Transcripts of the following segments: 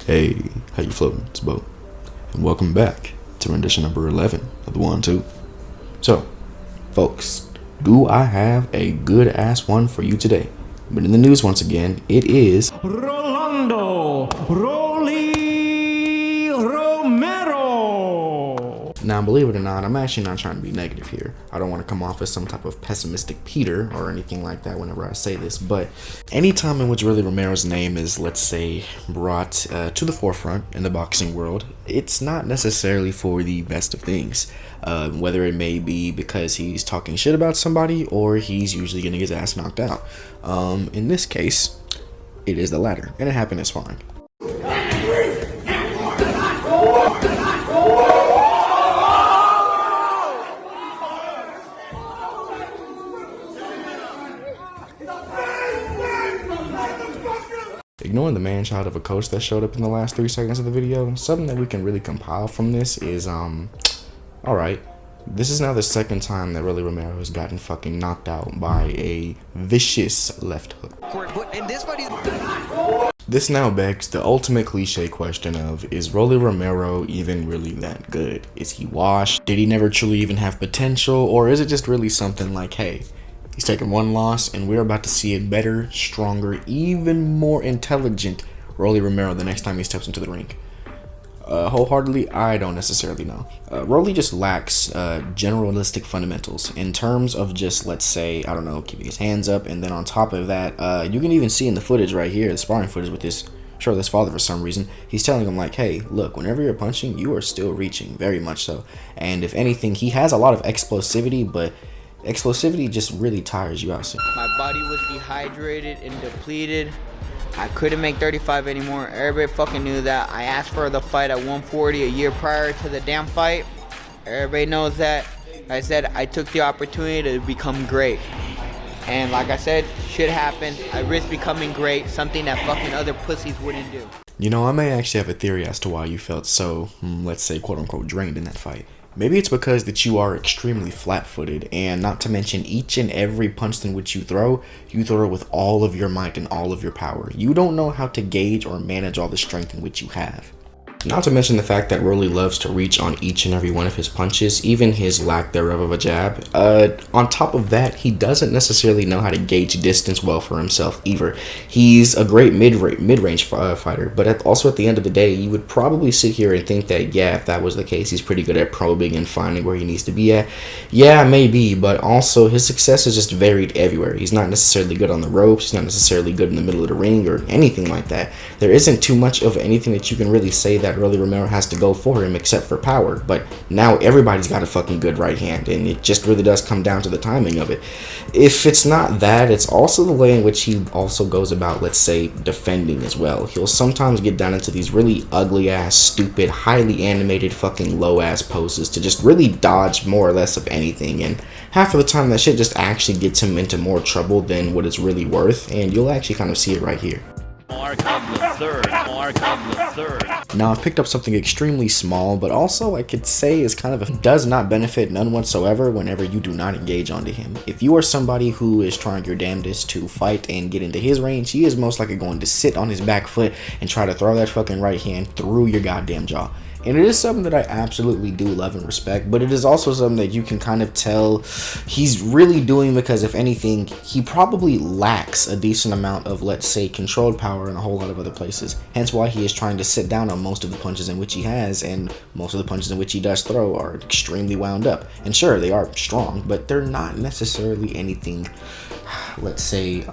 Hey, how you floating? It's Bo, and welcome back to rendition number 11 of the 1-2. So, folks, do I have a good ass one for you today? But in the news once again, it is Rolando Rolly Romero. Now, believe it or not, I'm actually not trying to be negative here. I don't want to come off as some type of pessimistic Peter or anything like that whenever I say this, but any time in which Rolly Romero's name is, let's say, brought to the forefront in the boxing world, it's not necessarily for the best of things. Whether it may be because he's talking shit about somebody or he's usually getting his ass knocked out. In this case, it is the latter, and it happened in sparring. Ignoring the man-child of a coach that showed up in the last 3 seconds of the video, something that we can really compile from this is, alright, this is now the second time that Rolly Romero has gotten fucking knocked out by a vicious left hook. This now begs the ultimate cliche question of, is Rolly Romero even really that good? Is he washed? Did he never truly even have potential? Or is it just really something like, hey, he's taken one loss, and we're about to see a better, stronger, even more intelligent Rolly Romero the next time he steps into the ring? Wholeheartedly, I don't necessarily know. Rolly just lacks generalistic fundamentals in terms of just, let's say, I don't know, keeping his hands up, and then on top of that, you can even see in the footage right here, the sparring footage with his shirtless father for some reason, he's telling him like, hey, look, whenever you're punching, you are still reaching, very much so. And if anything, he has a lot of explosivity, but explosivity just really tires you out soon. My body was dehydrated and depleted. I couldn't make 35 anymore. Everybody fucking knew that. I asked for the fight at 140 a year prior to the damn fight. Everybody knows that. I said I took the opportunity to become great. And like I said, shit happened. I risked becoming great, something that fucking other pussies wouldn't do. You know, I may actually have a theory as to why you felt so, let's say, quote-unquote, drained in that fight. Maybe it's because that you are extremely flat-footed, and not to mention each and every punch in which you throw it with all of your might and all of your power. You don't know how to gauge or manage all the strength in which you have. Not to mention the fact that Rolly loves to reach on each and every one of his punches, even his lack thereof of a jab. On top of that, he doesn't necessarily know how to gauge distance well for himself either. He's a great mid-range fighter, but also at the end of the day, you would probably sit here and think that, yeah, if that was the case, he's pretty good at probing and finding where he needs to be at. Yeah, maybe, but also his success is just varied everywhere. He's not necessarily good on the ropes, he's not necessarily good in the middle of the ring or anything like that. There isn't too much of anything that you can really say that Rolly Romero has to go for him except for power, but now everybody's got a fucking good right hand, and it just really does come down to the timing of it. If it's not that, it's also the way in which he also goes about, let's say, defending as well. He'll sometimes get down into these really ugly ass, stupid, highly animated fucking low ass poses to just really dodge more or less of anything, and half of the time that shit just actually gets him into more trouble than what it's really worth, and you'll actually kind of see it right here. Mark of the third. Now, I've picked up something extremely small, but also I could say is kind of does not benefit none whatsoever whenever you do not engage onto him. If you are somebody who is trying your damnedest to fight and get into his range, he is most likely going to sit on his back foot and try to throw that fucking right hand through your goddamn jaw. And it is something that I absolutely do love and respect, but it is also something that you can kind of tell he's really doing because, if anything, he probably lacks a decent amount of, let's say, controlled power in a whole lot of other places. Hence why he is trying to sit down on most of the punches in which he has, and most of the punches in which he does throw are extremely wound up. And sure, they are strong, but they're not necessarily anything, let's say,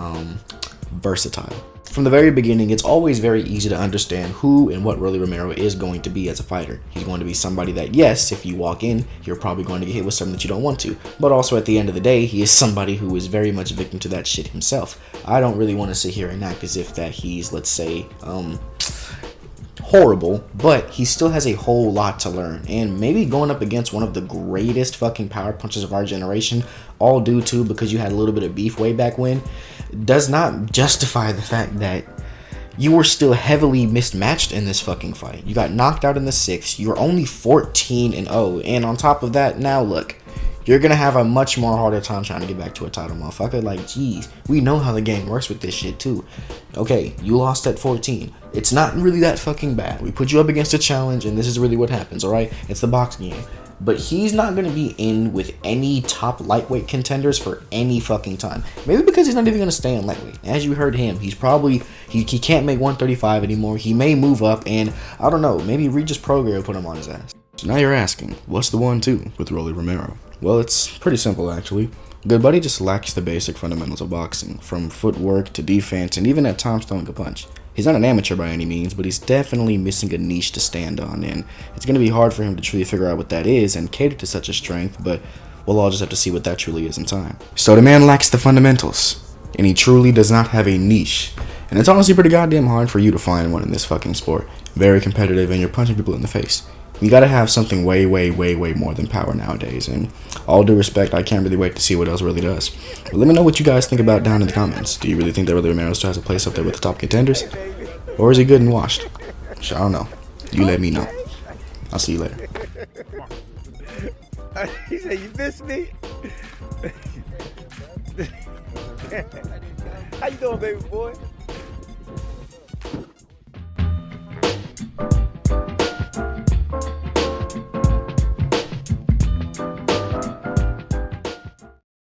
versatile. From the very beginning, it's always very easy to understand who and what Rolly Romero is going to be as a fighter. He's going to be somebody that, yes, if you walk in, you're probably going to get hit with something that you don't want to. But also at the end of the day, he is somebody who is very much a victim to that shit himself. I don't really want to sit here and act as if that he's, let's say, horrible, but he still has a whole lot to learn, and maybe going up against one of the greatest fucking power punchers of our generation, all due to because you had a little bit of beef way back when, does not justify the fact that you were still heavily mismatched in this fucking fight. You got knocked out in the 6th. You're only 14-0. And on top of that, now look, you're going to have a much more harder time trying to get back to a title, motherfucker. Like, geez, we know how the game works with this shit, too. Okay, you lost at 14. It's not really that fucking bad. We put you up against a challenge, and this is really what happens, alright? It's the boxing game. But he's not going to be in with any top lightweight contenders for any fucking time. Maybe because he's not even going to stay in lightweight. As you heard him, he's probably, he can't make 135 anymore. He may move up, and I don't know, maybe Regis Prograis will put him on his ass. So now you're asking, what's the 1-2 with Rolly Romero? Well, it's pretty simple, actually. Good Buddy just lacks the basic fundamentals of boxing, from footwork to defense, and even at times throwing a punch. He's not an amateur by any means, but he's definitely missing a niche to stand on, and it's going to be hard for him to truly figure out what that is and cater to such a strength, but we'll all just have to see what that truly is in time. So the man lacks the fundamentals, and he truly does not have a niche, and it's honestly pretty goddamn hard for you to find one in this fucking sport. Very competitive, and you're punching people in the face. You gotta have something way more than power nowadays, and all due respect, I can't really wait to see what else really does. But let me know what you guys think about down in the comments. Do you really think that Rolly Romero still has a place up there with the top contenders? Or is he good and washed? I don't know. You let me know. I'll see you later. He said, you missed me? How you doing, baby boy?